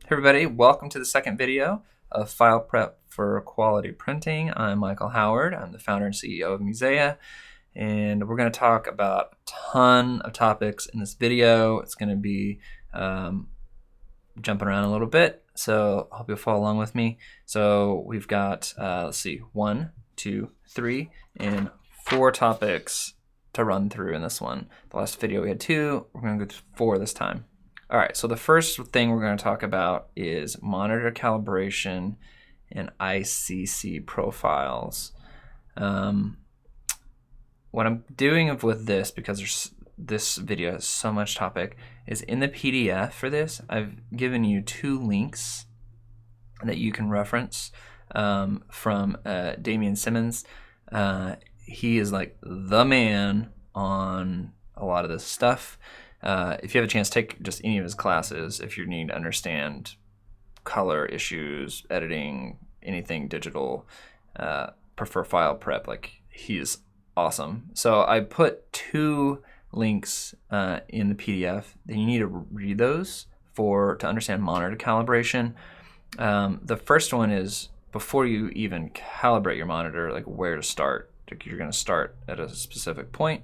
Hey everybody, welcome to the second video of File Prep for Quality Printing. I'm Michael Howard. I'm the founder and CEO of MUSEA, and we're going to talk about a ton of topics in this video. It's going to be jumping around a little bit, so I hope you'll follow along with me. So we've got, let's see, 1, 2, 3, and 4 topics to run through in this one. The last video we had 2, we're going to go through 4 this time. All right, so the first thing we're going to talk about is monitor calibration and ICC profiles. What I'm doing with this, because this video has so much topic, is in the PDF for this, I've given you 2 links that you can reference from Damian Simmons. He is like the man on a lot of this stuff. If you have a chance, take just any of his classes if you need to understand color issues, editing, anything digital, prefer file prep. Like, he's awesome. So I put 2 links in the PDF. Then you need to read those to understand monitor calibration. The first one is before you even calibrate your monitor, like where to start. You're going to start at a specific point.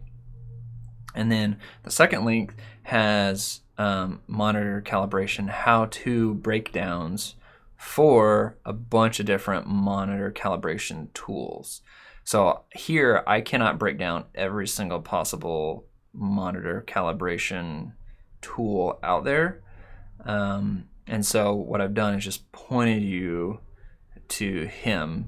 And then the second link has monitor calibration how-to breakdowns for a bunch of different monitor calibration tools. So here I cannot break down every single possible monitor calibration tool out there. And so what I've done is just pointed you to him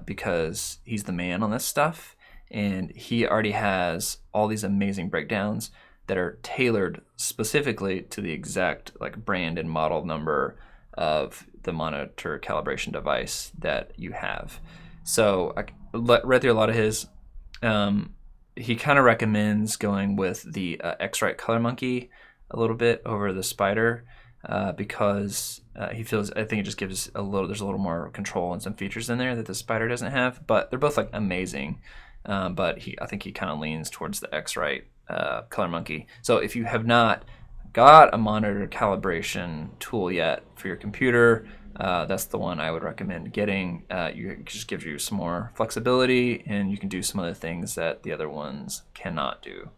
because he's the man on this stuff. And he already has all these amazing breakdowns that are tailored specifically to the exact like brand and model number of the monitor calibration device that you have. So I read through a lot of his. He kind of recommends going with the X-Rite Color Monkey a little bit over the Spider because he feels, I think it just gives there's a little more control and some features in there that the Spider doesn't have. But they're both like amazing. But I think he kind of leans towards the X-Rite Color Monkey. So if you have not got a monitor calibration tool yet for your computer, that's the one I would recommend getting. It just gives you some more flexibility, and you can do some other things that the other ones cannot do.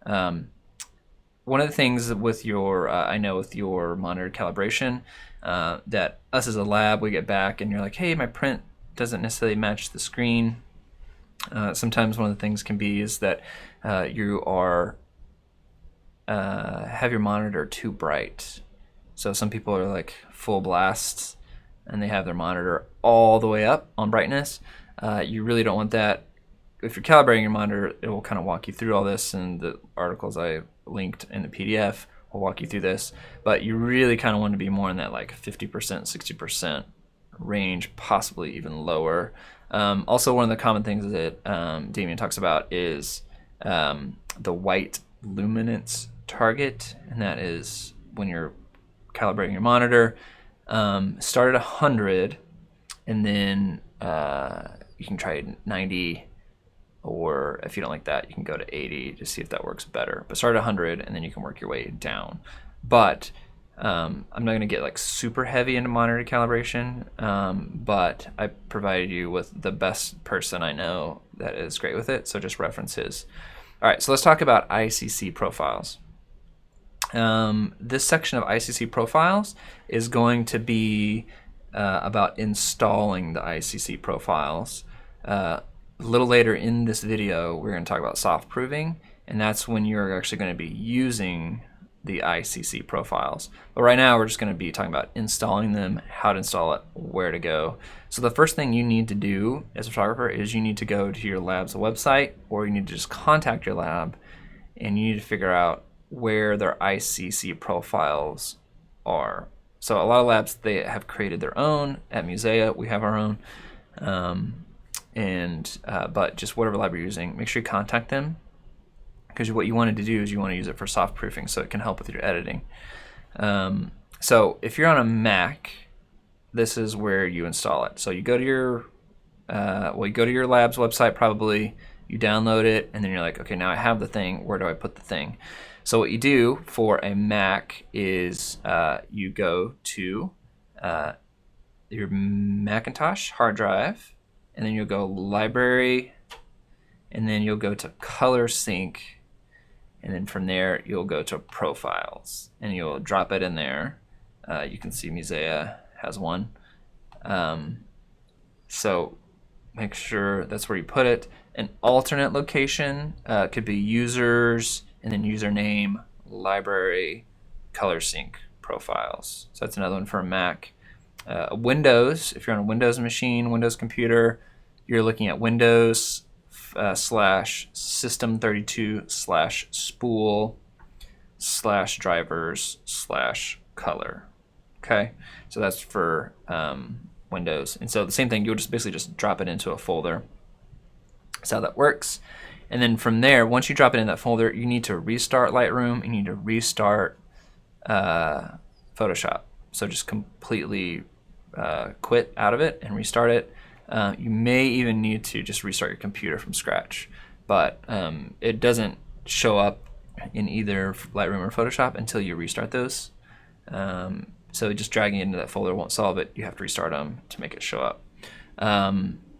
One of the things with your, I know with your monitor calibration, that us as a lab, we get back and you're like, hey, my print doesn't necessarily match the screen. Sometimes one of the things can be is that you are have your monitor too bright. So some people are like full blast and they have their monitor all the way up on brightness. You really don't want that. If you're calibrating your monitor, it will kind of walk you through all this, and the articles I linked in the PDF will walk you through this. But you really kind of want to be more in that like 50%, 60% range, possibly even lower. Also, one of the common things that Damian talks about is the white luminance target, and that is when you're calibrating your monitor. Start at 100, and then you can try 90, or if you don't like that, you can go to 80 to see if that works better. But start at 100, and then you can work your way down. But I'm not going to get like super heavy into monitor calibration, but I provided you with the best person I know that is great with it, so just reference his. All right, so let's talk about ICC profiles. This section of ICC profiles is going to be about installing the ICC profiles. A little later in this video, we're going to talk about soft proving, and that's when you're actually going to be using the ICC profiles. But right now we're just going to be talking about installing them, how to install it, where to go. So the first thing you need to do as a photographer is you need to go to your lab's website, or you need to just contact your lab, and you need to figure out where their ICC profiles are. So a lot of labs, they have created their own. At MUSEA, we have our own. But just whatever lab you're using, make sure you contact them, because what you wanted to do is you want to use it for soft proofing so it can help with your editing. So if you're on a Mac, this is where you install it. So you go to your lab's website probably, you download it, and then you're like, okay, now I have the thing, where do I put the thing? So what you do for a Mac is you go to your Macintosh hard drive, and then you'll go library, and then you'll go to color sync, and then from there you'll go to profiles, and you'll drop it in there. You can see MUSEA has one. So make sure that's where you put it. An alternate location could be users, and then username, library, color sync, profiles. So that's another one for a Mac. Windows, if you're on a Windows machine, Windows computer, you're looking at Windows slash system32 slash spool slash drivers slash color. Okay, so that's for Windows. And so the same thing, you'll just basically just drop it into a folder. That's how that works. And then from there, once you drop it in that folder, you need to restart Lightroom. You need to restart Photoshop. So just completely quit out of it and restart it. You may even need to just restart your computer from scratch, but it doesn't show up in either Lightroom or Photoshop until you restart those. So just dragging it into that folder won't solve it. You have to restart them to make it show up.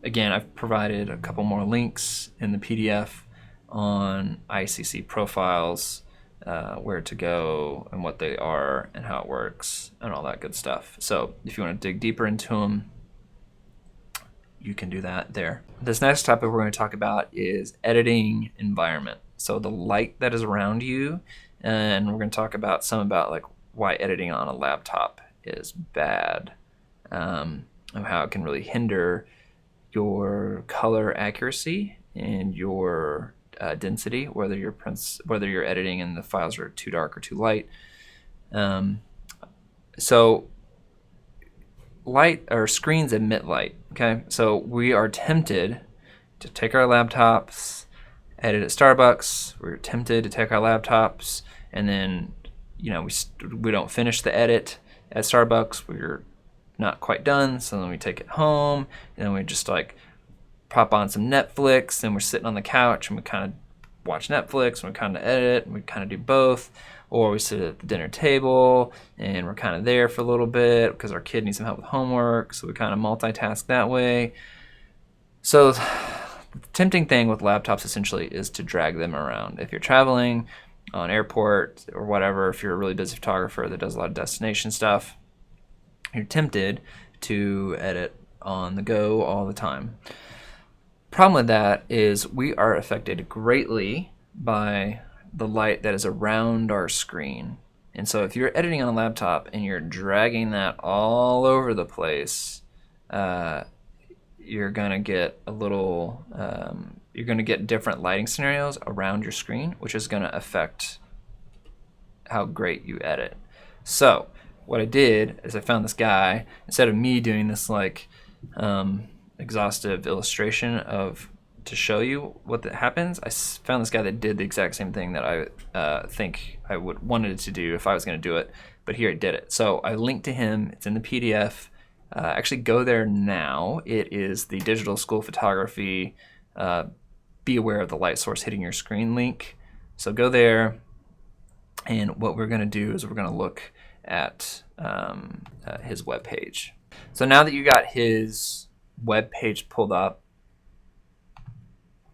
Again, I've provided a couple more links in the PDF on ICC Profiles, where to go and what they are and how it works and all that good stuff. So if you want to dig deeper into them, you can do that there. This next topic we're going to talk about is editing environment. So the light that is around you, and we're going to talk about like why editing on a laptop is bad, and how it can really hinder your color accuracy and your density, whether you're editing and the files are too dark or too light. So light, or screens emit light. Okay, so we are tempted to take our laptops, edit at Starbucks. We're tempted to take our laptops, and then we don't finish the edit at Starbucks. We're not quite done, so then we take it home, and then we just like pop on some Netflix, and we're sitting on the couch and we kind of watch Netflix, and we kind of edit, and we kind of do both. Or we sit at the dinner table and we're kind of there for a little bit because our kid needs some help with homework, so we kind of multitask that way. So the tempting thing with laptops essentially is to drag them around. If you're traveling on airport or whatever, if you're a really busy photographer that does a lot of destination stuff, you're tempted to edit on the go all the time. Problem with that is we are affected greatly by the light that is around our screen. And so if you're editing on a laptop and you're dragging that all over the place, you're gonna get you're gonna get different lighting scenarios around your screen, which is gonna affect how great you edit. So what I did is I found this guy, instead of me doing this like exhaustive illustration to show you what that happens, I found this guy that did the exact same thing that I think I wanted to do if I was going to do it, but here I did it. So I linked to him. It's in the PDF. Actually, go there now. It is the Digital School Photography Be Aware of the Light Source Hitting Your Screen link. So go there, and what we're going to do is we're going to look at his webpage. So now that you got his webpage pulled up,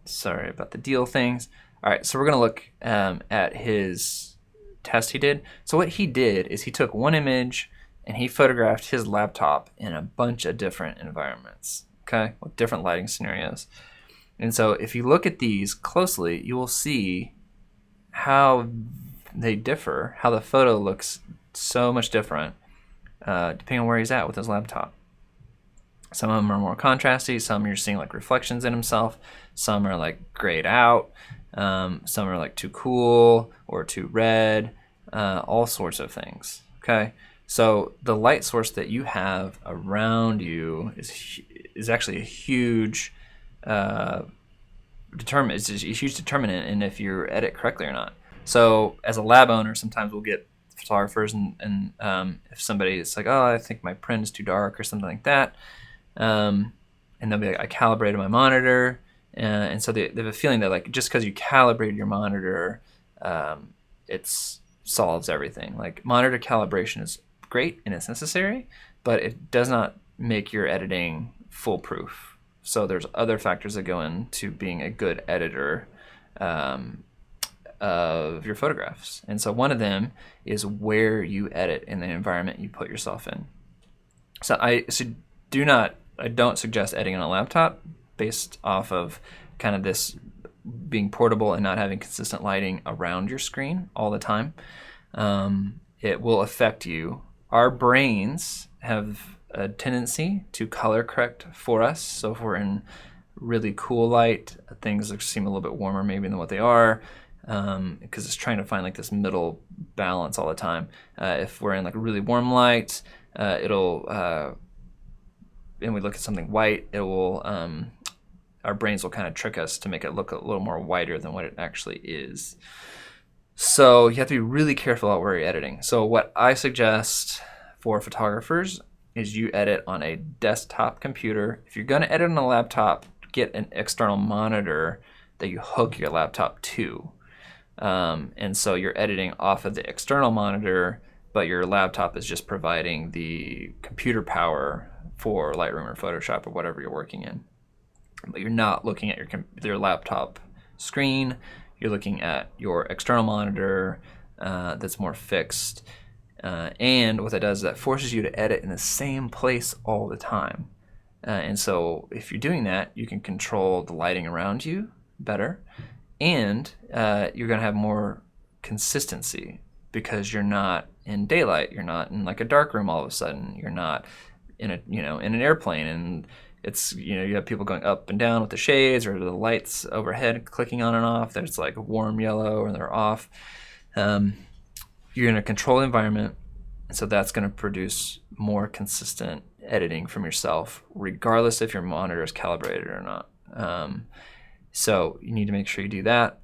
sorry about the deal things. All right, so we're gonna look at his test he did. So what he did is he took one image and he photographed his laptop in a bunch of different environments, okay, with different lighting scenarios. And so if you look at these closely, you will see how they differ, how the photo looks so much different depending on where he's at with his laptop. Some of them are more contrasty, some you're seeing like reflections in himself, some are like grayed out, some are like too cool or too red, all sorts of things, okay? So the light source that you have around you is actually a huge it's a huge determinant in if you edit correctly or not. So as a lab owner, sometimes we'll get photographers and if somebody is like, oh, I think my print is too dark or something like that, and they'll be like, I calibrated my monitor And so they have a feeling that like just because you calibrated your monitor, it solves everything. Like monitor calibration is great and it's necessary, but it does not make your editing foolproof. So there's other factors that go into being a good editor of your photographs. And so one of them is where you edit in the environment you put yourself in. So I don't suggest editing on a laptop based off of kind of this being portable and not having consistent lighting around your screen all the time. It will affect you. Our brains have a tendency to color correct for us. So if we're in really cool light, things seem a little bit warmer maybe than what they are, because it's trying to find like this middle balance all the time. If we're in like really warm light, and we look at something white, it will our brains will kind of trick us to make it look a little more whiter than what it actually is. So you have to be really careful about where you're editing. So what I suggest for photographers is you edit on a desktop computer. If you're going to edit on a laptop, get an external monitor that you hook your laptop to. And so you're editing off of the external monitor, but your laptop is just providing the computer power for Lightroom or Photoshop or whatever you're working in. But you're not looking at your laptop screen. You're looking at your external monitor that's more fixed. And what that does is that forces you to edit in the same place all the time. And so if you're doing that, you can control the lighting around you better. And you're going to have more consistency because you're not in daylight. You're not in like a dark room all of a sudden. You're not in an airplane, and it's, you have people going up and down with the shades or the lights overhead clicking on and off. There's like a warm yellow or they're off. You're going to control the environment, and so that's going to produce more consistent editing from yourself, regardless if your monitor is calibrated or not. So you need to make sure you do that.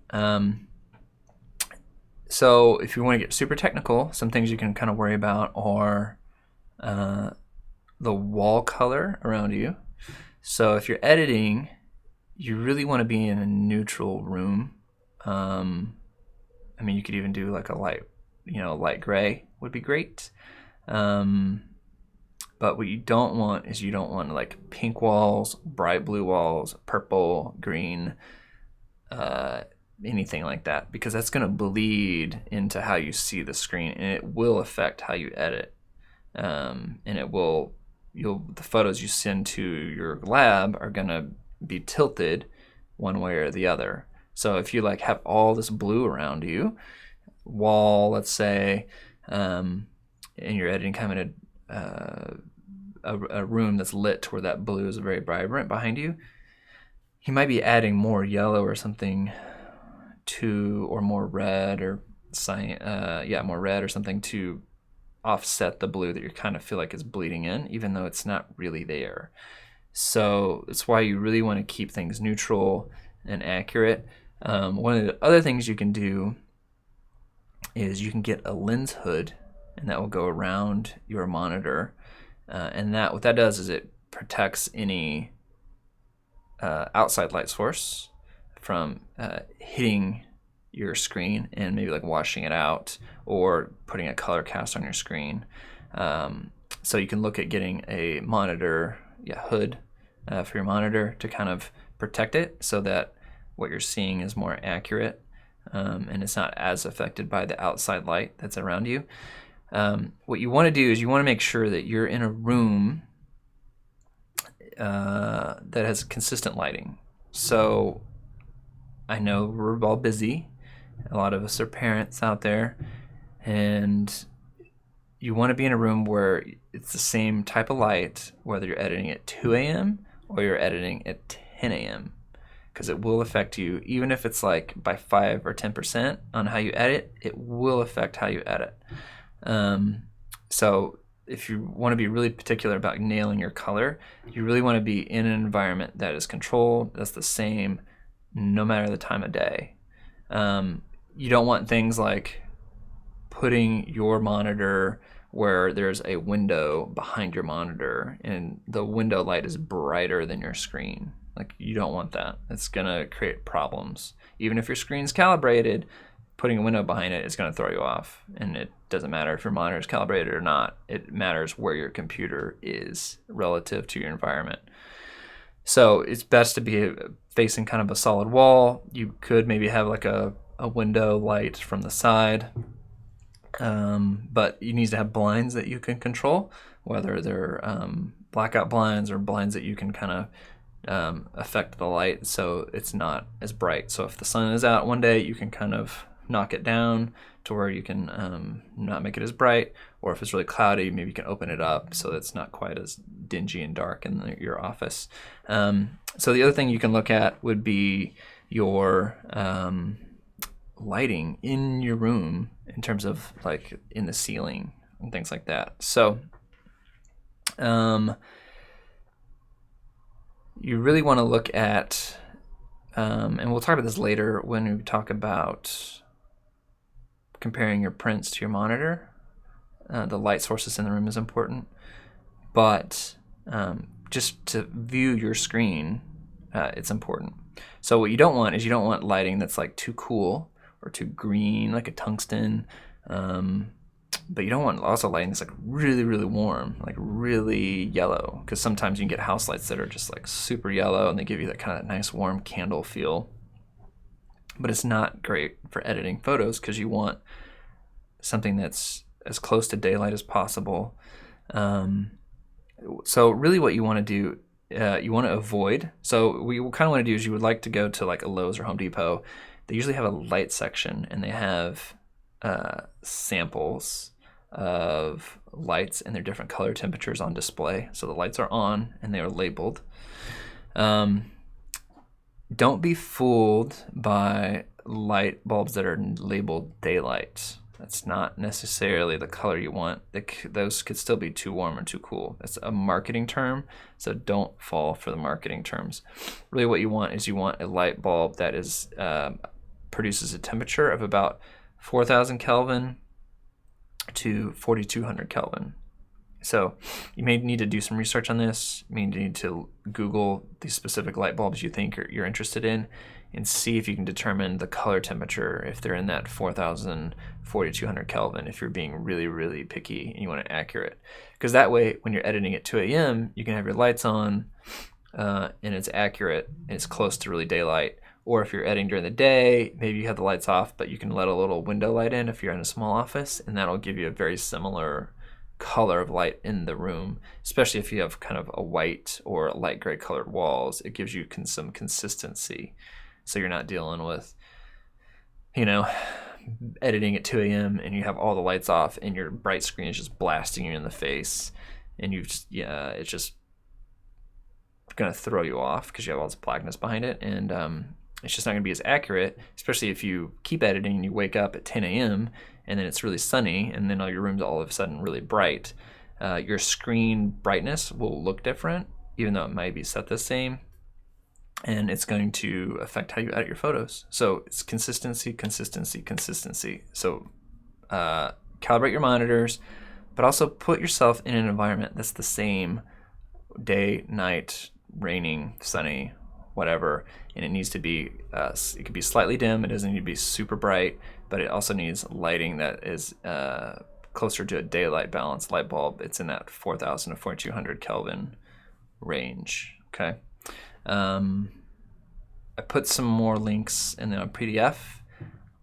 So if you want to get super technical, some things you can kind of worry about are the wall color around you. So if you're editing, you really want to be in a neutral room. I mean, you could even do like a light gray would be great. But what you don't want is like pink walls, bright blue walls, purple, green, anything like that, because that's going to bleed into how you see the screen, and it will affect how you edit. And the photos you send to your lab are going to be tilted one way or the other. So if you like have all this blue around you, wall, let's say, and you're editing kind of a room that's lit to where that blue is very vibrant behind you, you might be adding more yellow or something or more red or more red or something to offset the blue that you kind of feel like is bleeding in, even though it's not really there. So that's why you really want to keep things neutral and accurate. One of the other things you can do is you can get a lens hood, and that will go around your monitor. And what that does is it protects any outside light source from hitting your screen and maybe like washing it out or putting a color cast on your screen. So you can look at getting a monitor hood for your monitor to kind of protect it so that what you're seeing is more accurate, and it's not as affected by the outside light that's around you. What you want to do is you want to make sure that you're in a room that has consistent lighting. So I know we're all busy. A lot of us are parents out there, and you want to be in a room where it's the same type of light, whether you're editing at 2 a.m. or you're editing at 10 a.m. because it will affect you. Even if it's like by 5 or 10% on how you edit, it will affect how you edit. So if you want to be really particular about nailing your color, you really want to be in an environment that is controlled, that's the same no matter the time of day. You don't want things like putting your monitor where there's a window behind your monitor and the window light is brighter than your screen. Like, you don't want that. It's gonna create problems. Even if your screen's calibrated, putting a window behind it is gonna throw you off. And it doesn't matter if your monitor is calibrated or not. It matters where your computer is relative to your environment. So it's best to be facing kind of a solid wall. You could maybe have like a window light from the side, but you need to have blinds that you can control, whether they're blackout blinds or blinds that you can kind of affect the light so it's not as bright. So if the sun is out one day, you can kind of knock it down to where you can not make it as bright, or if it's really cloudy, maybe you can open it up so that it's not quite as dingy and dark in your office. So the other thing you can look at would be your lighting in your room in terms of like in the ceiling and things like that. So you really want to look at, and we'll talk about this later when we talk about comparing your prints to your monitor. The light sources in the room is important, but just to view your screen, it's important. So what you don't want is you don't want lighting that's like too cool or too green, like a tungsten, but you don't want also lighting that's like really, really warm, like really yellow, because sometimes you can get house lights that are just like super yellow and they give you that kind of nice warm candle feel. But it's not great for editing photos because you want something that's as close to daylight as possible. So really what you want to do, you want to avoid, so what you kind of want to do is you would like to go to like a Lowe's or Home Depot. They usually have a light section and they have samples of lights and their different color temperatures on display. So the lights are on and they are labeled. Don't be fooled by light bulbs that are labeled daylight. That's not necessarily the color you want. Those could still be too warm or too cool. It's a marketing term, so don't fall for the marketing terms. Really what you want is you want a light bulb that is produces a temperature of about 4,000 Kelvin to 4,200 Kelvin. So you may need to do some research on this. You may need to Google these specific light bulbs you think you're interested in and see if you can determine the color temperature if they're in that 4,000, 4,200 Kelvin, if you're being really, really picky and you want it accurate. Because that way, when you're editing at 2 a.m., you can have your lights on and it's accurate and it's close to really daylight. Or if you're editing during the day, maybe you have the lights off, but you can let a little window light in if you're in a small office, and that'll give you a very similar color of light in the room, especially if you have kind of a white or light gray colored walls. It gives you some consistency, so you're not dealing with, editing at 2 a.m. and you have all the lights off and your bright screen is just blasting you in the face, and it's just gonna throw you off because you have all this blackness behind it, and it's just not gonna be as accurate, especially if you keep editing and you wake up at 10 a.m. and then it's really sunny and then all your room's all of a sudden really bright. Your screen brightness will look different, even though it might be set the same, and it's going to affect how you edit your photos. So it's consistency, consistency, consistency. So calibrate your monitors, but also put yourself in an environment that's the same day, night, raining, sunny, whatever, and it needs to be, it could be slightly dim, it doesn't need to be super bright, but it also needs lighting that is closer to a daylight balanced light bulb. It's in that 4,000 to 4,200 Kelvin range, okay? I put some more links in the PDF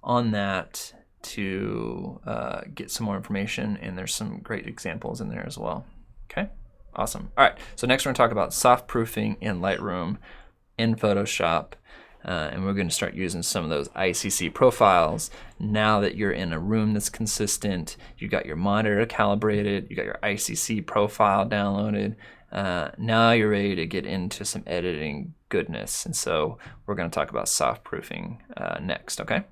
on that to get some more information, and there's some great examples in there as well, okay? Awesome. All right, so next we're gonna talk about soft proofing in Lightroom in Photoshop, and we're going to start using some of those ICC profiles now that you're in a room that's consistent. You got your monitor calibrated, you got your ICC profile downloaded. Now you're ready to get into some editing goodness, and so we're going to talk about soft proofing next, okay?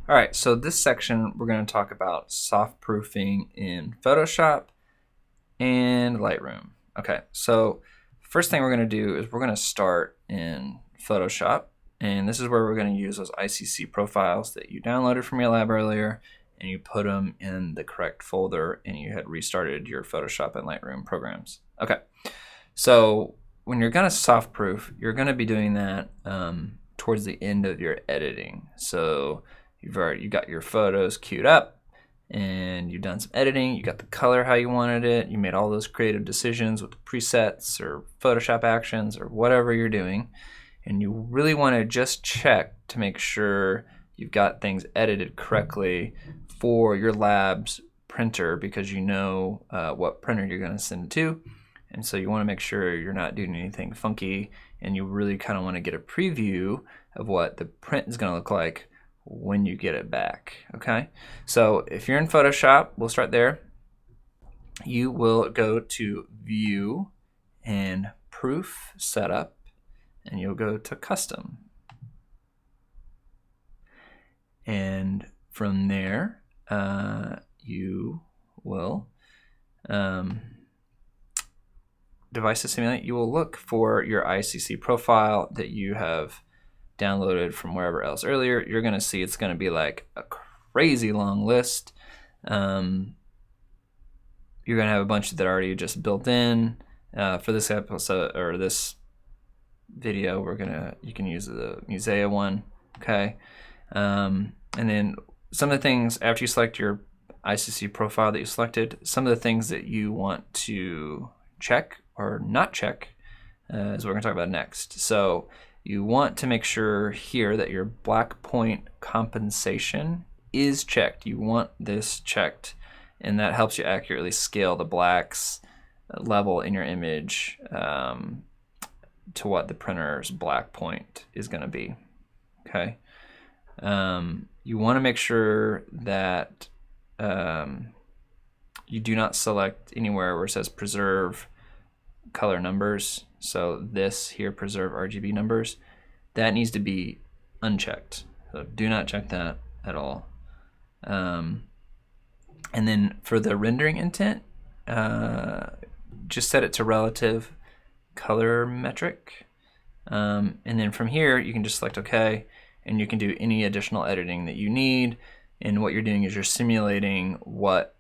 All right, so this section we're going to talk about soft proofing in Photoshop and Lightroom. Okay, so first thing we're going to do is we're going to start in Photoshop, and this is where we're going to use those ICC profiles that you downloaded from your lab earlier, and you put them in the correct folder, and you had restarted your Photoshop and Lightroom programs. Okay, so when you're gonna soft proof, you're gonna be doing that towards the end of your editing. So you got your photos queued up, and you've done some editing, you got the color how you wanted it, you made all those creative decisions with the presets or Photoshop actions or whatever you're doing, and you really want to just check to make sure you've got things edited correctly for your lab's printer, because you know what printer you're going to send it to, and so you want to make sure you're not doing anything funky, and you really kind of want to get a preview of what the print is going to look like when you get it back. Okay, so if you're in Photoshop, we'll start there. You will go to View and Proof Setup, and you'll go to Custom, and from there you will device to simulate. You will look for your ICC profile that you have downloaded from wherever else earlier. You're going to see it's going to be like a crazy long list. You're going to have a bunch that are already just built in. For this episode or this video, you can use the MUSEA one. Okay, and then some of the things after you select your ICC profile that you selected, some of the things that you want to check or not check is what we're going to talk about next. So you want to make sure here that your black point compensation is checked. You want this checked, and that helps you accurately scale the blacks level in your image to what the printer's black point is going to be. Okay. You want to make sure that you do not select anywhere where it says preserve color numbers. So this here, preserve RGB numbers, that needs to be unchecked. So do not check that at all. And then for the rendering intent, just set it to relative color metric. And then from here, you can just select OK, and you can do any additional editing that you need. And what you're doing is you're simulating what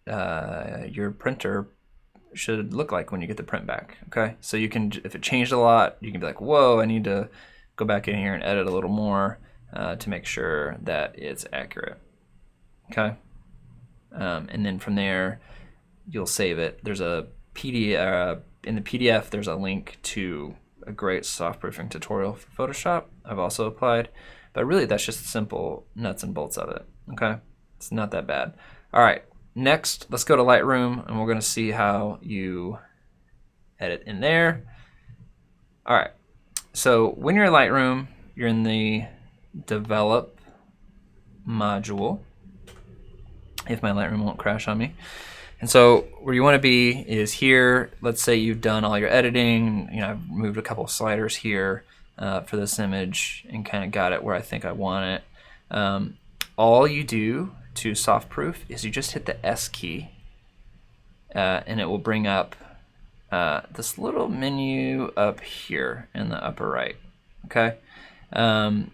your printer should look like when you get the print back. Okay, so you can, if it changed a lot, you can be like, whoa, I need to go back in here and edit a little more to make sure that it's accurate. Okay, and then from there you'll save it. There's a PDF in the PDF. There's a link to a great soft proofing tutorial for Photoshop I've also applied, but really that's just simple nuts and bolts of it. Okay, it's not that bad. All right, next let's go to Lightroom, and we're going to see how you edit in there. All right, so when you're in Lightroom, you're in the develop module, if my Lightroom won't crash on me. And so where you want to be is here. Let's say you've done all your editing. You know, I've moved a couple of sliders here for this image and kind of got it where I think I want it. All you do to soft proof is you just hit the S key, and it will bring up this little menu up here in the upper right. Okay, and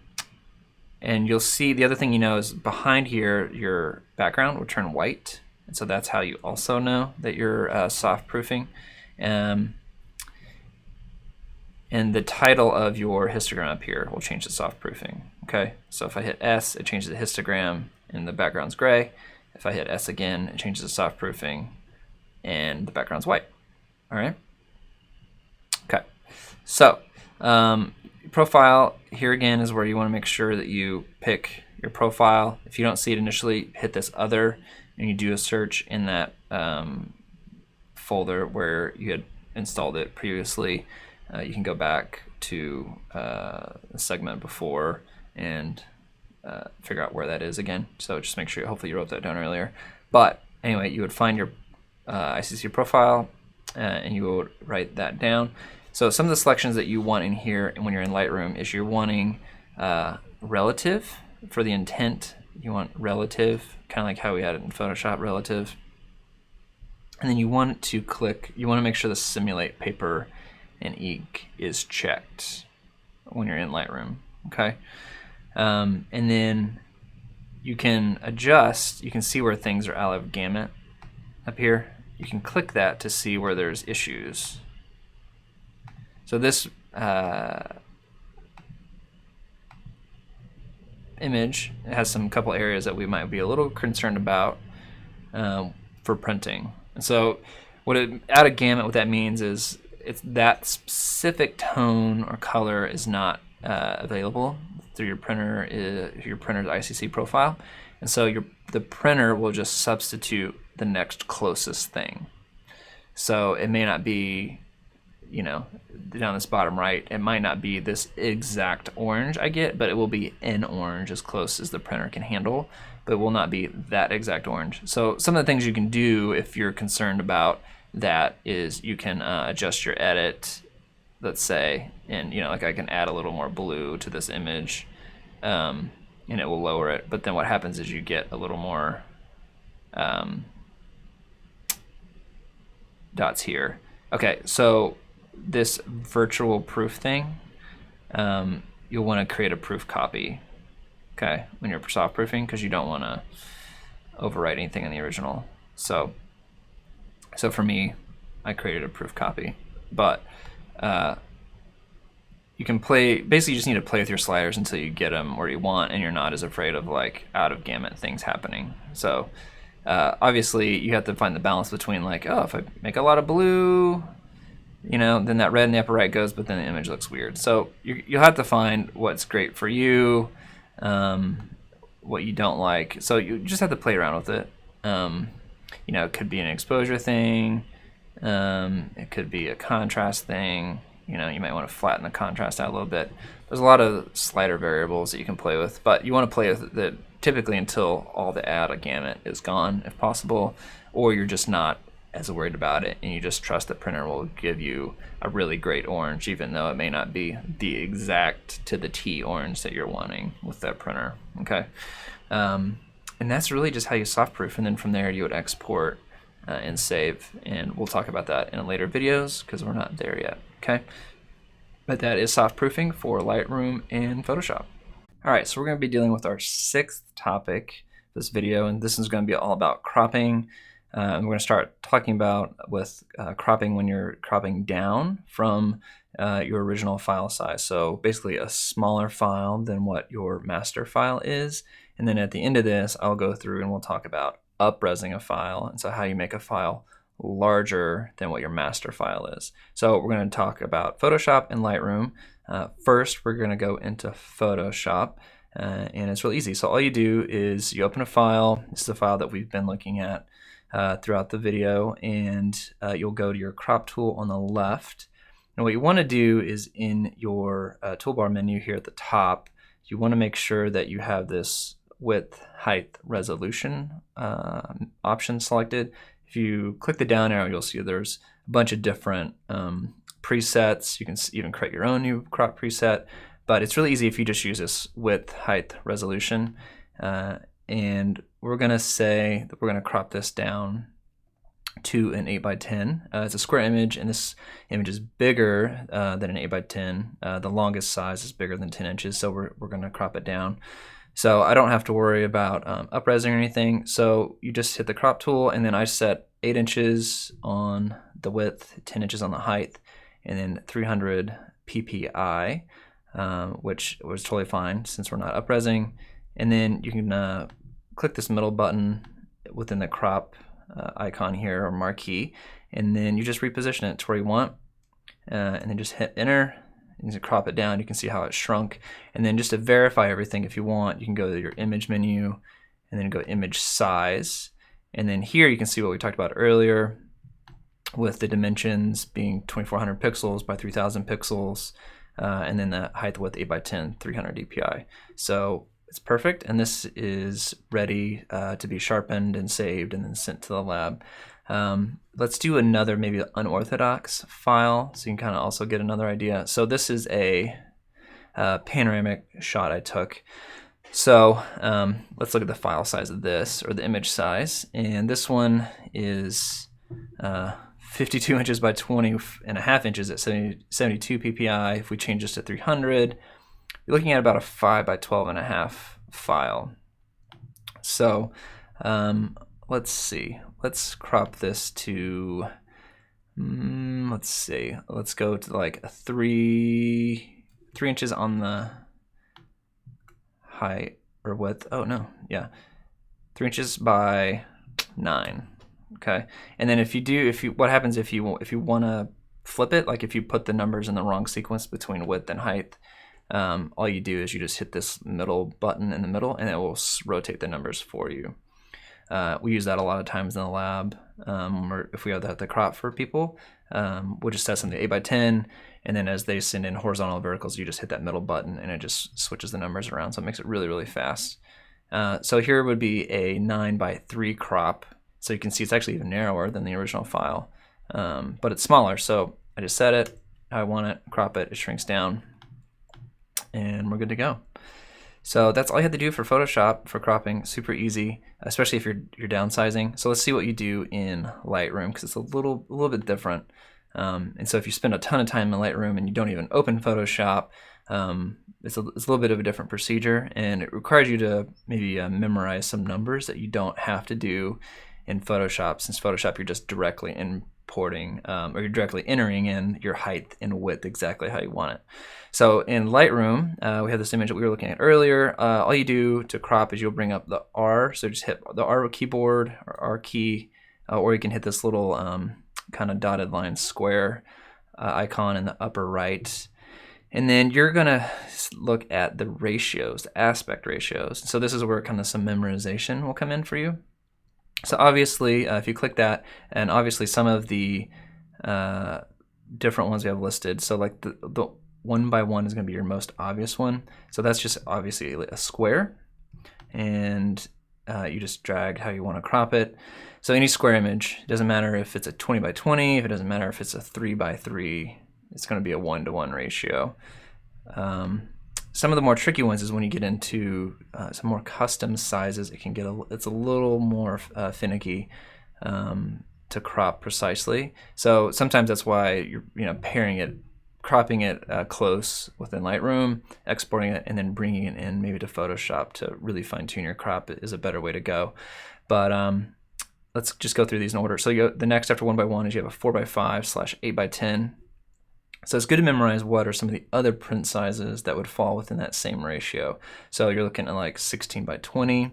you'll see the other thing you know is behind here your background will turn white. And so that's how you also know that you're soft proofing. And the title of your histogram up here will change to soft proofing. Okay, so if I hit S, it changes the histogram and the background's gray. If I hit S again, it changes to soft proofing and the background's white. All right. Okay, so profile here again is where you want to make sure that you pick your profile. If you don't see it initially, hit this other, and you do a search in that folder where you had installed it previously. You can go back to the segment before and figure out where that is again. So just make sure, hopefully you wrote that down earlier. But anyway, you would find your ICC profile and you would write that down. So some of the selections that you want in here and when you're in Lightroom is you're wanting relative for the intent. You want relative, kind of like how we had it in Photoshop, relative. And then you want to click, you want to make sure the simulate paper and ink is checked when you're in Lightroom. Okay, and then you can adjust, you can see where things are out of gamut up here. You can click that to see where there's issues. So this image has some couple areas that we might be a little concerned about for printing. And so out of gamut, what that means is it's that specific tone or color is not available through your printer, your printer's ICC profile. And so the printer will just substitute the next closest thing. So it may not be, you know, down this bottom right, it might not be this exact orange I get, but it will be an orange as close as the printer can handle, but it will not be that exact orange. So some of the things you can do if you're concerned about that is you can adjust your edit, let's say, and, you know, like I can add a little more blue to this image, and it will lower it. But then what happens is you get a little more dots here. Okay, so this virtual proof thing, you'll want to create a proof copy, okay, when you're soft proofing, because you don't want to overwrite anything in the original. So for me, I created a proof copy, but you can basically you just need to play with your sliders until you get them where you want and you're not as afraid of like out of gamut things happening. So obviously you have to find the balance between like, oh, if I make a lot of blue, you know, then that red in the upper right goes, but then the image looks weird. So you'll have to find what's great for you, what you don't like. So you just have to play around with it. You know, it could be an exposure thing. It could be a contrast thing. You know, you might want to flatten the contrast out a little bit. There's a lot of slider variables that you can play with, but you want to play with it typically until all the out of gamut is gone, if possible, or you're just not as worried about it, and you just trust the printer will give you a really great orange, even though it may not be the exact to the T orange that you're wanting with that printer. Okay, and that's really just how you soft proof, and then from there you would export and save, and we'll talk about that in later videos because we're not there yet. Okay, but that is soft proofing for Lightroom and Photoshop. All right, so we're going to be dealing with our sixth topic this video, and this is going to be all about cropping. We're going to start talking about cropping when you're cropping down from your original file size. So basically a smaller file than what your master file is. And then at the end of this, I'll go through and we'll talk about up-resing a file, and so how you make a file larger than what your master file is. So we're going to talk about Photoshop and Lightroom. First, we're going to go into Photoshop, and it's real easy. So all you do is you open a file. This is the file that we've been looking at throughout the video, and you'll go to your crop tool on the left. And what you want to do is in your toolbar menu here at the top, you want to make sure that you have this width, height, resolution option selected. If you click the down arrow, you'll see there's a bunch of different presets. You can even create your own new crop preset, but it's really easy if you just use this width, height, resolution. And we're going to say that we're going to crop this down to an 8x10. It's a square image, and this image is bigger than an 8x10. The longest size is bigger than 10 inches, so we're going to crop it down. So I don't have to worry about up-resing or anything. So you just hit the crop tool, and then I set 8 inches on the width, 10 inches on the height, and then 300 ppi, which was totally fine since we're not up-resing. And then you can click this middle button within the crop icon here, or marquee, and then you just reposition it to where you want, and then just hit enter. And to crop it down, you can see how it shrunk. And then just to verify everything, if you want, you can go to your image menu and then go image size. And then here you can see what we talked about earlier with the dimensions being 2400 pixels by 3000 pixels, and then the height width 8x10, 300 dpi. So it's perfect, and this is ready to be sharpened and saved and then sent to the lab. Let's do another maybe unorthodox file so you can kind of also get another idea. So this is a panoramic shot I took. So let's look at the file size of this, or the image size, and this one is 52 inches by 20.5 inches at 72 ppi. If we change this to 300, you're looking at about a 5 by 12.5 file. So let's see. Let's crop this to let's see, let's go to like a 3 inches on the height or width. Oh no, yeah, 3 inches by 9. Okay, and then what happens if you want to flip it, like if you put the numbers in the wrong sequence between width and height, all you do is you just hit this middle button in the middle and it will rotate the numbers for you. We use that a lot of times in the lab, or if we have the crop for people, we'll just set something to 8 by 10, and then as they send in horizontal and verticals, you just hit that middle button and it just switches the numbers around, so it makes it really, really fast. So here would be a 9 by 3 crop, so you can see it's actually even narrower than the original file, but it's smaller, so I just set it how I want it, crop it, it shrinks down, and we're good to go. So that's all you have to do for Photoshop for cropping. Super easy, especially if you're downsizing. So let's see what you do in Lightroom, because it's a little bit different. And so if you spend a ton of time in Lightroom and you don't even open Photoshop, it's a little bit of a different procedure, and it requires you to maybe memorize some numbers that you don't have to do in Photoshop. Since Photoshop, you're just directly importing, or you're directly entering in your height and width exactly how you want it. So in Lightroom, we have this image that we were looking at earlier. All you do to crop is you'll bring up the R, so just hit the R keyboard or R key, or you can hit this little kind of dotted line square icon in the upper right. And then you're gonna look at the ratios, the aspect ratios. So this is where kind of some memorization will come in for you. So obviously, if you click that, and obviously some of the different ones we have listed, so like the 1 by 1 is going to be your most obvious one. So that's just obviously a square, and you just drag how you want to crop it. So any square image, doesn't matter if it's a 20 by 20, if it doesn't matter if it's a 3 by 3, it's going to be a 1-to-1 ratio. Some of the more tricky ones is when you get into some more custom sizes, it's a little more finicky to crop precisely. So sometimes that's why you're cropping it close within Lightroom, exporting it, and then bringing it in maybe to Photoshop to really fine tune your crop is a better way to go. But let's just go through these in order. So the next after 1 by 1 is you have a 4 by 5 / 8 by 10. So it's good to memorize what are some of the other print sizes that would fall within that same ratio. So you're looking at like 16 by 20.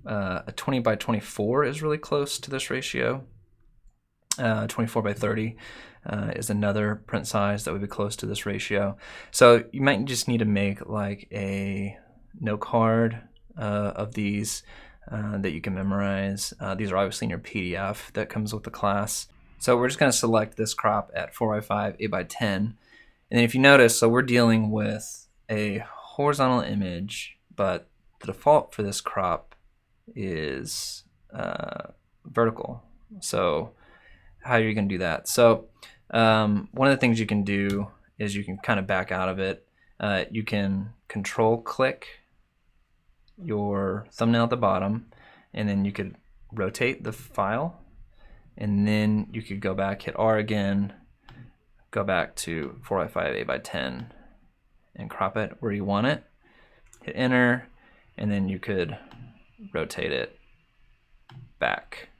A 20 by 24 is really close to this ratio. 24 by 30 is another print size that would be close to this ratio. So you might just need to make like a note card of these that you can memorize. These are obviously in your PDF that comes with the class. So we're just going to select this crop at 4 by 5, 8 by 10. And then if you notice, so we're dealing with a horizontal image, but the default for this crop is vertical. So how are you going to do that? So one of the things you can do is you can kind of back out of it. You can control click your thumbnail at the bottom, and then you could rotate the file, and then you could go back, hit R again, go back to 4 by 5, 8 by 10, and crop it where you want it. Hit enter, and then you could rotate it back.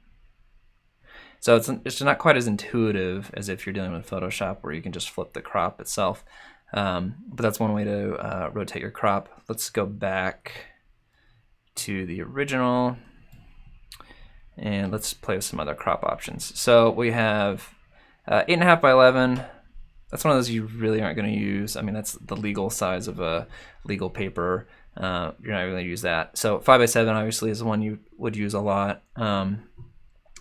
So it's not quite as intuitive as if you're dealing with Photoshop, where you can just flip the crop itself. But that's one way to rotate your crop. Let's go back to the original, and let's play with some other crop options. So we have 8.5 by 11. That's one of those you really aren't going to use. I mean, that's the legal size of a legal paper. You're not really going to use that. So 5 by 7 obviously is the one you would use a lot. And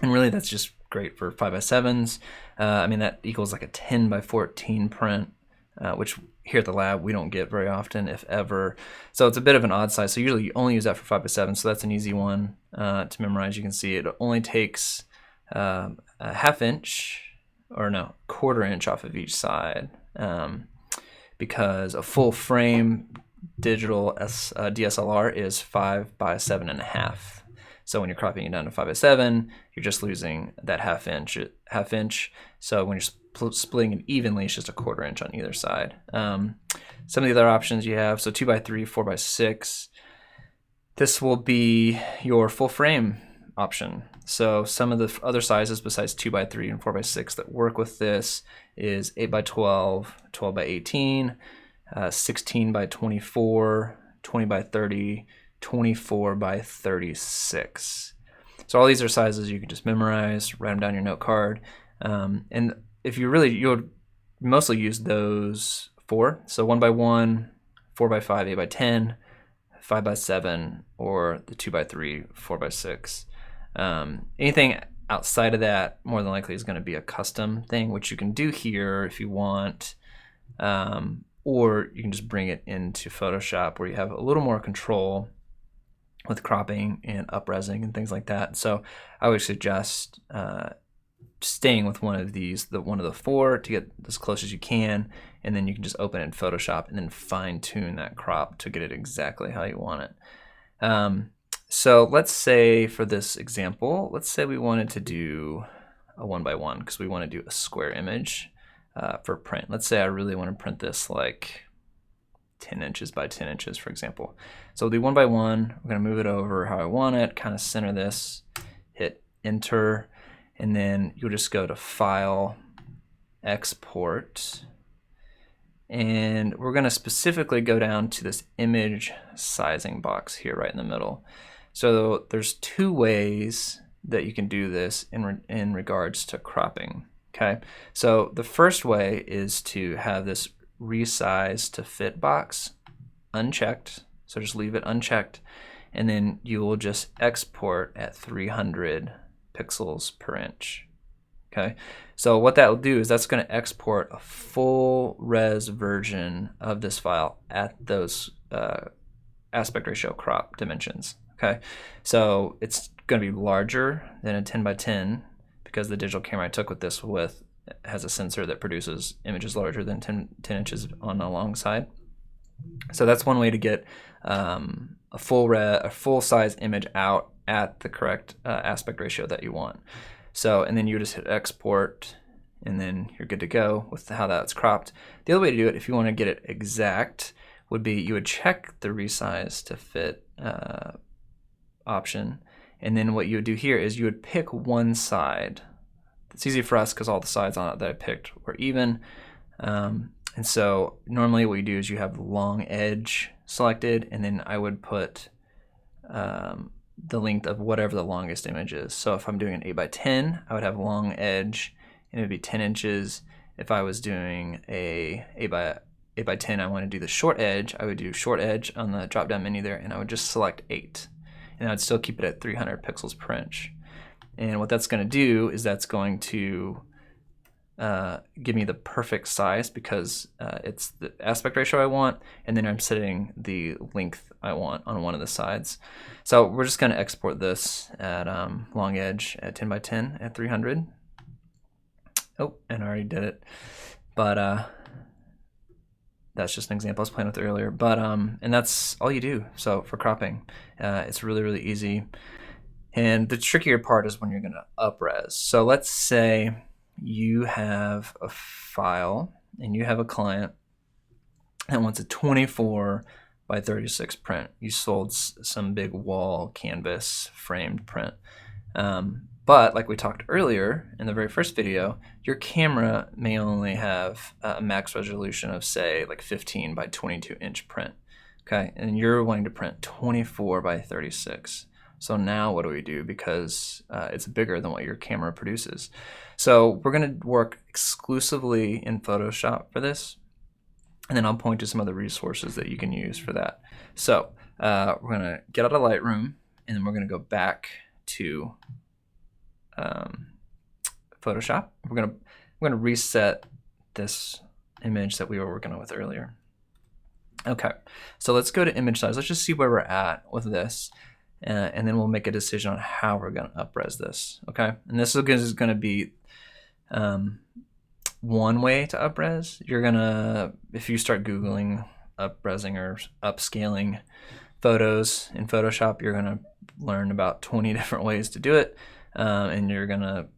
really that's just great for 5 by 7s. I mean, that equals like a 10 by 14 print, which here at the lab we don't get very often, if ever. So it's a bit of an odd size. So usually you only use that for 5 by 7, so that's an easy one to memorize. You can see it only takes a ½ inch, or no, ¼ inch off of each side, because a full frame digital DSLR is 5 by 7.5. So when you're cropping it down to 5 by 7, you're just losing that ½ inch. So when you're splitting it evenly, it's just a ¼ inch on either side. Some of the other options you have, so 2 by 3, 4 by 6. This will be your full frame option. So some of the other sizes besides 2x3 and 4x6 that work with this is 8x12, 12x18, 16x24, 20x30, 24x36. So all these are sizes you can just memorize, write them down your note card. And if you would mostly use those four. So 1x1, 4x5, 8x10, 5x7, or the 2x3, 4x6. Anything outside of that more than likely is going to be a custom thing, which you can do here if you want, or you can just bring it into Photoshop where you have a little more control with cropping and up-resing and things like that. So I would suggest staying with one of these, one of the four, to get as close as you can, and then you can just open it in Photoshop and then fine-tune that crop to get it exactly how you want it. So let's say for this example, let's say we wanted to do a 1x1 because we want to do a square image for print. Let's say I really want to print this like 10 inches by 10 inches, for example. So we'll do 1x1. We're going to move it over how I want it, kind of center this, hit enter, and then you'll just go to File, Export, and we're going to specifically go down to this image sizing box here right in the middle. So there's two ways that you can do this in regards to cropping. Okay, so the first way is to have this resize to fit box unchecked, so just leave it unchecked, and then you will just export at 300 pixels per inch. Okay, so what that will do is that's going to export a full res version of this file at those aspect ratio crop dimensions. Okay, so it's going to be larger than a 10x10 because the digital camera I took with this has a sensor that produces images larger than 10 inches on the long side. So that's one way to get a full size image out at the correct aspect ratio that you want. So, and then you just hit export, and then you're good to go with how that's cropped. The other way to do it, if you want to get it exact, would be you would check the resize to fit option, and then what you would do here is you would pick one side. It's easy for us because all the sides on it that I picked were even. And so normally what you do is you have the long edge selected, and then I would put the length of whatever the longest image is. So if I'm doing an 8x10, I would have long edge, and it would be 10 inches. If I was doing a 8x10, I want to do the short edge, I would do short edge on the drop down menu there, and I would just select 8. And I'd still keep it at 300 pixels per inch. And what that's going to do is that's going to give me the perfect size because it's the aspect ratio I want, and then I'm setting the length I want on one of the sides. So we're just going to export this at long edge at 10x10 at 300. Oh, and I already did it, but that's just an example I was playing with earlier. But and that's all you do. So for cropping, it's really, really easy. And the trickier part is when you're going to up-res. So let's say you have a file and you have a client that wants a 24x36 print. You sold some big wall canvas framed print. But like we talked earlier in the very first video, your camera may only have a max resolution of say like 15x22 inch print. Okay, and you're wanting to print 24x36. So now what do we do? Because it's bigger than what your camera produces. So we're going to work exclusively in Photoshop for this. And then I'll point to some other resources that you can use for that. So we're going to get out of Lightroom, and then we're going to go back to Photoshop. We're going to reset this image that we were working with earlier. Okay, so let's go to image size. Let's just see where we're at with this. And then we'll make a decision on how we're going to up-res this, okay? And this is going to be one way to up-res. You're going to, if you start Googling up-resing or upscaling photos in Photoshop, you're going to learn about 20 different ways to do it. And you're going to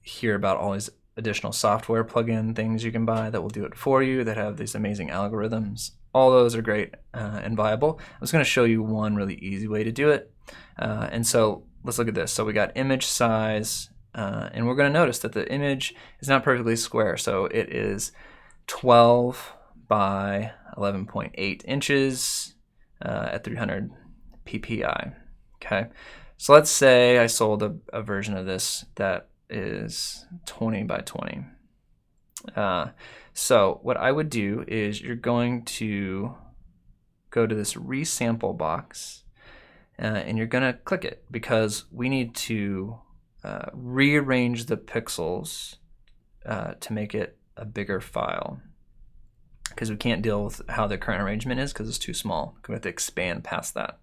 hear about all these additional software plugin things you can buy that will do it for you, that have these amazing algorithms. All those are great and viable. I'm just going to show you one really easy way to do it. And so let's look at this. So we got image size, and we're going to notice that the image is not perfectly square. So it is 12 by 11.8 inches at 300 ppi. Okay, so let's say I sold a version of this that is 20 by 20. So what I would do is you're going to go to this resample box, and you're going to click it because we need to rearrange the pixels to make it a bigger file, because we can't deal with how the current arrangement is because it's too small. We have to expand past that.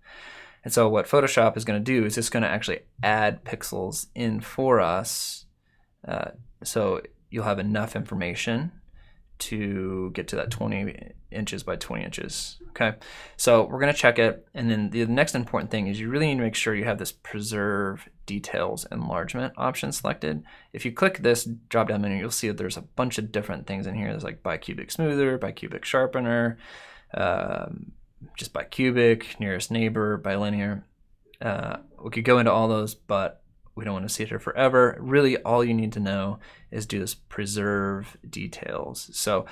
And so what Photoshop is going to do is it's going to actually add pixels in for us, so you'll have enough information to get to that 20 inches by 20 inches. Okay, so we're going to check it, and then the next important thing is you really need to make sure you have this preserve details enlargement option selected. If you click this drop down menu, you'll see that there's a bunch of different things in here. There's like bicubic smoother, bicubic sharpener, just bicubic, nearest neighbor, bilinear. We could go into all those, but we don't want to see it here forever. Really, all you need to know is do this preserve details. So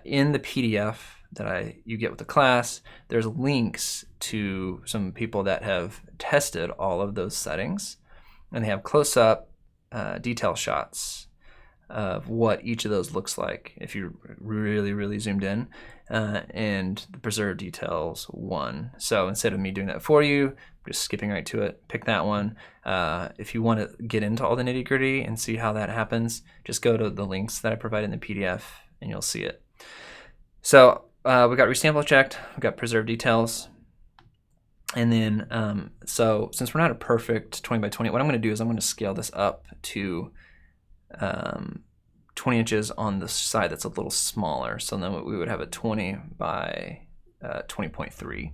in the PDF that you get with the class, there's links to some people that have tested all of those settings, and they have close-up detail shots of what each of those looks like if you really zoomed in, and the preserve details one. So instead of me doing that for you, just skipping right to it, pick that one. If you want to get into all the nitty-gritty and see how that happens, just go to the links that I provide in the PDF and you'll see it. So we got resample checked, we got preserve details, and then so since we're not a perfect 20 by 20, what I'm going to do is I'm going to scale this up to 20 inches on the side that's a little smaller. So then we would have a 20 by 20.3.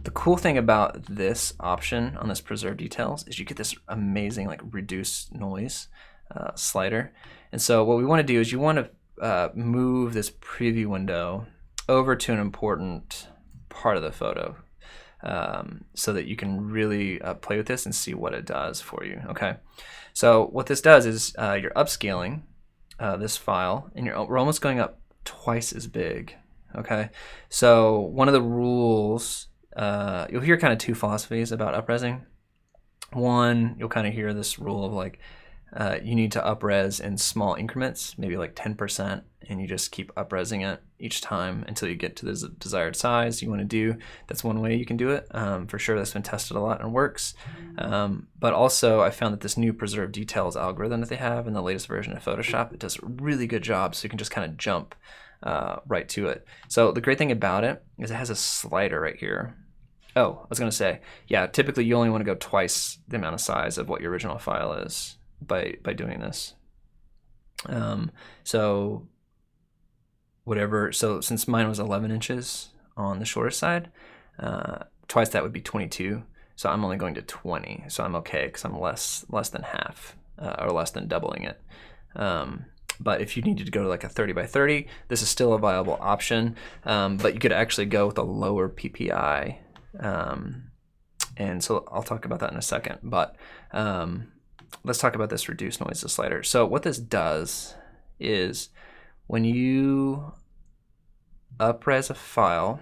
The cool thing about this option on this preserve details is you get this amazing like reduce noise slider. And so what we want to do is you want to move this preview window over to an important part of the photo, so that you can really play with this and see what it does for you. Okay, so what this does is you're upscaling this file, and we're almost going up twice as big. Okay, so one of the rules, you'll hear kind of two philosophies about up-resing. One, you'll kind of hear this rule of like you need to up-res in small increments, maybe like 10%, and you just keep up-resing it each time until you get to the desired size you want to do. That's one way you can do it. For sure, that's been tested a lot and works. But also, I found that this new preserve details algorithm that they have in the latest version of Photoshop, it does a really good job, so you can just kind of jump right to it. So the great thing about it is it has a slider right here. Oh, I was going to say, yeah, typically you only want to go twice the amount of size of what your original file is by doing this. So whatever, so since mine was 11 inches on the shorter side, twice that would be 22. So I'm only going to 20. So I'm okay because I'm less than half or less than doubling it. But if you needed to go to like a 30 by 30, this is still a viable option. But you could actually go with a lower PPI. And so I'll talk about that in a second. But let's talk about this reduce noise slider. So what this does is when you up-res a file,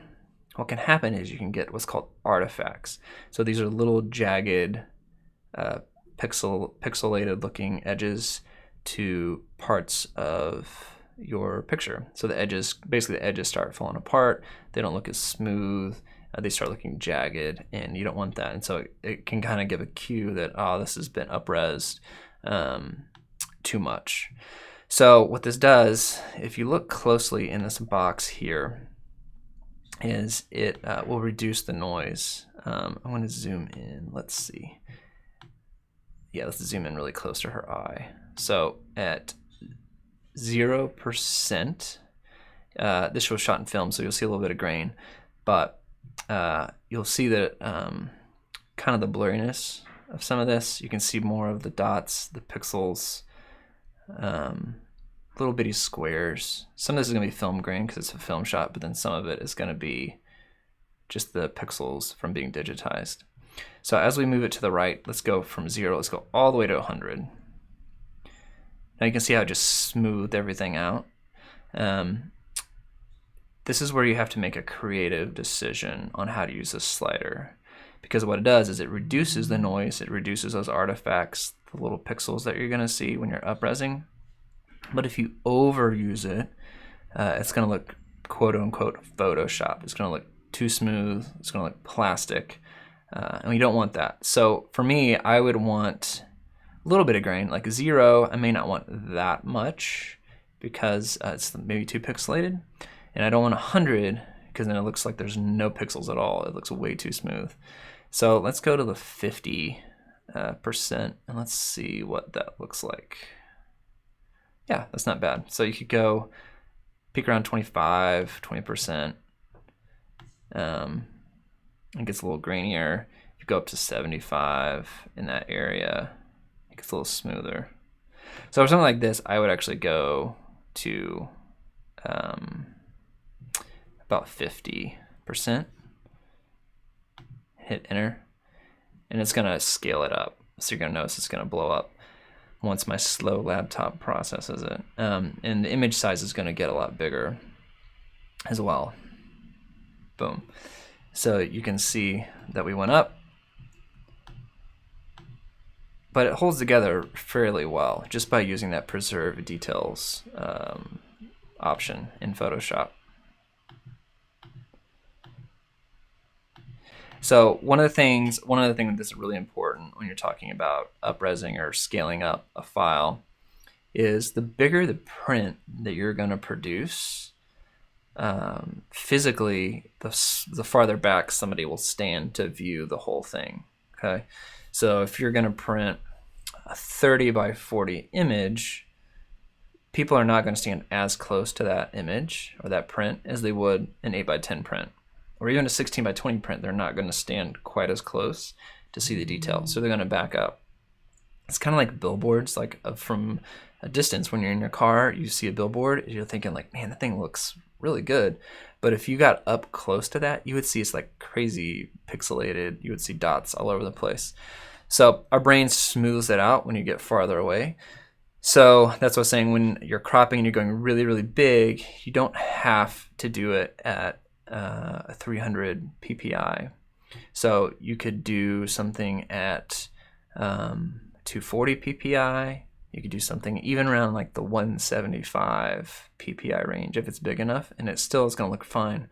what can happen is you can get what's called artifacts. So these are little jagged, pixelated looking edges to parts of your picture. So the edges, basically the edges start falling apart. They don't look as smooth. They start looking jagged, and you don't want that. And so it can kind of give a cue that, oh, this has been up-resed too much. So what this does, if you look closely in this box here, is it will reduce the noise. I'm going to zoom in. Let's see. Yeah, let's zoom in really close to her eye. So at 0%, this was shot in film, so you'll see a little bit of grain, but you'll see that kind of the blurriness of some of this. You can see more of the dots, the pixels, little bitty squares. Some of this is going to be film grain because it's a film shot, but then some of it is going to be just the pixels from being digitized. So as we move it to the right, let's go from 0, let's go all the way to 100. Now you can see how I just smoothed everything out. This is where you have to make a creative decision on how to use this slider, because what it does is it reduces the noise, it reduces those artifacts, the little pixels that you're going to see when you're up-resing. But if you overuse it, it's going to look quote-unquote Photoshop. It's going to look too smooth, it's going to look plastic, and we don't want that. So for me, I would want a little bit of grain, like 0. I may not want that much because it's maybe too pixelated, and I don't want 100 because then it looks like there's no pixels at all. It looks way too smooth. So let's go to the 50%, and let's see what that looks like. Yeah, that's not bad. So you could go peak around 25, 20%. It gets a little grainier. If you go up to 75 in that area, it gets a little smoother. So for something like this, I would actually go to about 50%. Hit enter, and it's gonna scale it up. So you're gonna notice it's gonna blow up once my slow laptop processes it. And the image size is gonna get a lot bigger as well. Boom. So you can see that we went up, but it holds together fairly well just by using that preserve details option in Photoshop. So one of the things that's really important when you're talking about up-resing or scaling up a file is the bigger the print that you're going to produce, physically, the farther back somebody will stand to view the whole thing. Okay, so if you're going to print a 30 by 40 image, people are not going to stand as close to that image or that print as they would an 8 by 10 print. Or even a 16 by 20 print, they're not going to stand quite as close to see the detail, so they're going to back up. It's kind of like billboards, like from a distance. When you're in your car, you see a billboard, you're thinking like, man, that thing looks really good. But if you got up close to that, you would see it's like crazy pixelated. You would see dots all over the place. So our brain smooths it out when you get farther away. So that's what I was saying, when you're cropping and you're going really, really big, you don't have to do it at 300 ppi. So you could do something at 240 ppi. You could do something even around like the 175 ppi range if it's big enough, and it still is going to look fine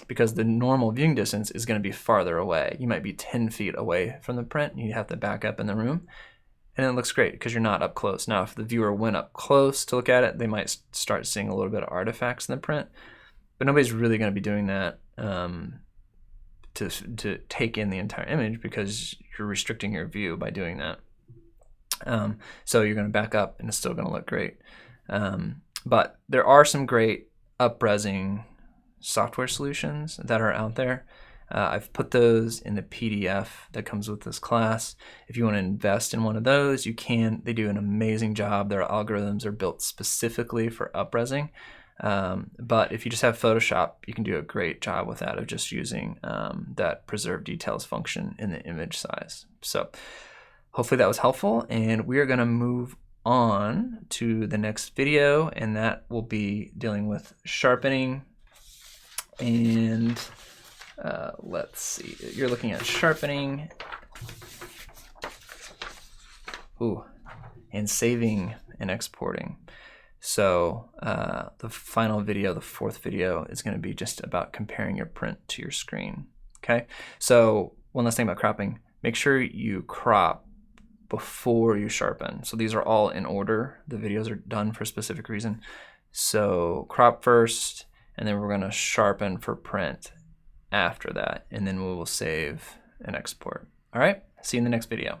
because the normal viewing distance is going to be farther away. You might be 10 feet away from the print, and you have to back up in the room, and it looks great because you're not up close. Now if the viewer went up close to look at it, they might start seeing a little bit of artifacts in the print. But nobody's really going to be doing that to take in the entire image, because you're restricting your view by doing that. So you're going to back up and it's still going to look great. But there are some great up-resing software solutions that are out there. I've put those in the PDF that comes with this class. If you want to invest in one of those, you can. They do an amazing job. Their algorithms are built specifically for up-resing. But if you just have Photoshop, you can do a great job with that, of just using that preserve details function in the image size. So hopefully that was helpful, and we are going to move on to the next video, and that will be dealing with sharpening. And let's see, you're looking at sharpening, and saving and exporting. So the final video, the fourth video, is going to be just about comparing your print to your screen. Okay, so one last thing about cropping: make sure you crop before you sharpen. So these are all in order. The videos are done for a specific reason. So crop first, and then we're going to sharpen for print after that, and then we will save and export. All right, see you in the next video.